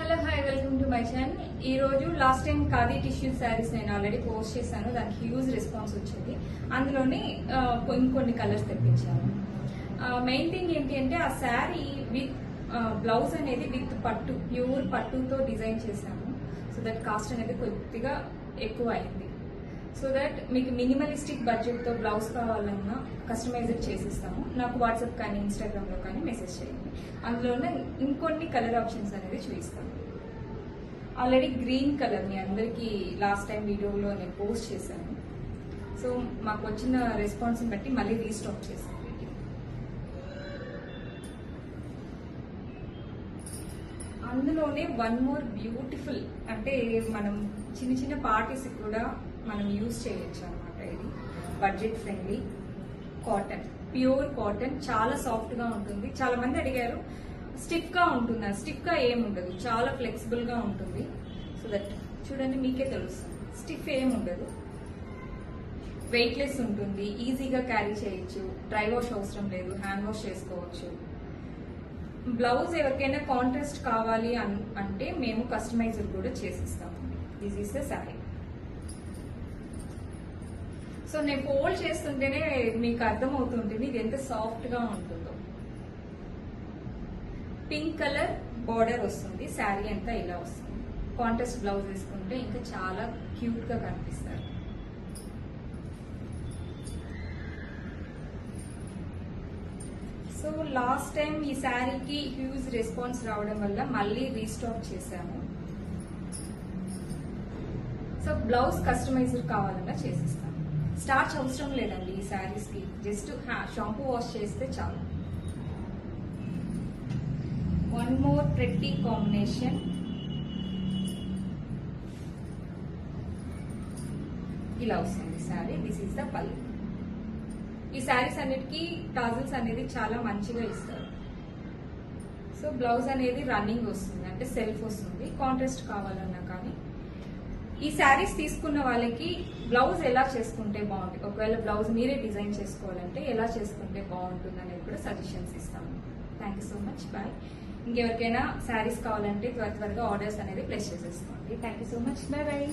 Hello hi welcome to my channel. ఈ రోజు last time khadi tissue saris నేను ఆల్రెడీ పోస్ట్ చేశాను. దానికి హ్యూజ్ రెస్పాన్స్ వచ్చింది. అందులోనే ఇంకొన్ని కలర్స్ తెప్పించాను. మెయిన్ థింగ్ ఏంటి అంటే ఆ శారీ విత్ బ్లౌజ్ అనేది విత్ పట్టు, ప్యూర్ పట్టుతో డిజైన్ చేశాను. సో దట్ కాస్ట్ అనేది కొద్దిగా ఎక్కువ అయింది. సో దట్ మీకు మినిమలిస్టిక్ బడ్జెట్తో బ్లౌజ్ కావాలన్నా కస్టమైజ్డ్ చేసిస్తాము. నాకు వాట్సాప్ కానీ ఇన్స్టాగ్రామ్లో కానీ మెసేజ్ చేయండి. అందులోనే ఇంకొన్ని కలర్ ఆప్షన్స్ అనేది చూపిస్తాను. ఆల్రెడీ గ్రీన్ కలర్ మీ అందరికీ లాస్ట్ టైం వీడియోలో నేను పోస్ట్ చేశాను. సో మాకు వచ్చిన రెస్పాన్స్ని బట్టి మళ్ళీ రీస్టాక్ చేశాను. అందులోనే వన్ మోర్ బ్యూటిఫుల్, అంటే మనం చిన్న చిన్న పార్టీస్ కూడా మనం యూజ్ చేయొచ్చు అనమాట. ఇది budget friendly cotton, pure cotton, చాలా సాఫ్ట్ గా ఉంటుంది. చాలా మంది అడిగారు స్టిఫ్ గా ఉంటుందా? స్టిఫ్ గా ఏమి ఉండదు, చాలా ఫ్లెక్సిబుల్ గా ఉంటుంది. సో దట్ చూడండి మీకే తెలుస్తుంది, స్టిఫ్ ఏమి ఉండదు, వెయిట్ లెస్ ఉంటుంది, ఈజీగా క్యారీ చేయొచ్చు, డ్రై వాష్ అవసరం లేదు, హ్యాండ్ వాష్ చేసుకోవచ్చు. బ్లౌజ్ ఎవరికైనా కాంట్రాస్ట్ కావాలి అంటే మేము కస్టమైజర్ కూడా చేసిస్తాము. This is the sari. So నేను ఫోల్డ్ చేస్తుంటేనే మీకు అర్థమవుతుంటుంది ఇది ఎంత సాఫ్ట్ గా ఉంటుందో. పింక్ కలర్ బార్డర్ వస్తుంది, శారీ అంతా ఇలా వస్తుంది. కాంట్రాస్ట్ బ్లౌజ్ వేసుకుంటే ఇంకా చాలా క్యూట్ గా కనిపిస్తారు. సో లాస్ట్ టైం ఈ శారీకి హ్యూజ్ రెస్పాన్స్ రావడం వల్ల మళ్ళీ రీస్టాక్ చేశాము. సో బ్లౌజ్ కస్టమైజర్ కావాలన్నా చేసిస్తాము. స్టార్చ్ అవసరం లేదండి ఈ శారీస్ కి, జస్ట్ షాంపూ వాష్ చేస్తే చాలు. One more pretty combination. ఇలా వస్తుంది శారీ. దిస్ ఈస్ ద పల్లి. ఈ శారీస్ అన్నిటికీ టాజిల్స్ అనేది చాలా మంచిగా ఇస్తారు. సో బ్లౌజ్ అనేది రన్నింగ్ వస్తుంది, అంటే సెల్ఫ్ వస్తుంది. కాంట్రాస్ట్ కావాలన్నా కానీ ఈ శారీస్ తీసుకున్న వాళ్ళకి బ్లౌజ్ ఎలా చేసుకుంటే బాగుంటుంది, ఒకవేళ బ్లౌజ్ మీరే డిజైన్ చేసుకోవాలంటే ఎలా చేసుకుంటే బాగుంటుంది అనేది కూడా సజెషన్స్ ఇస్తాము. Thank you so much, bye. ఇంకెవరికైనా శారీస్ కావాలంటే త్వరగా ఆర్డర్స్ అనేది ప్లేస్ చేసేసుకోండి. Thank you so much, bye bye.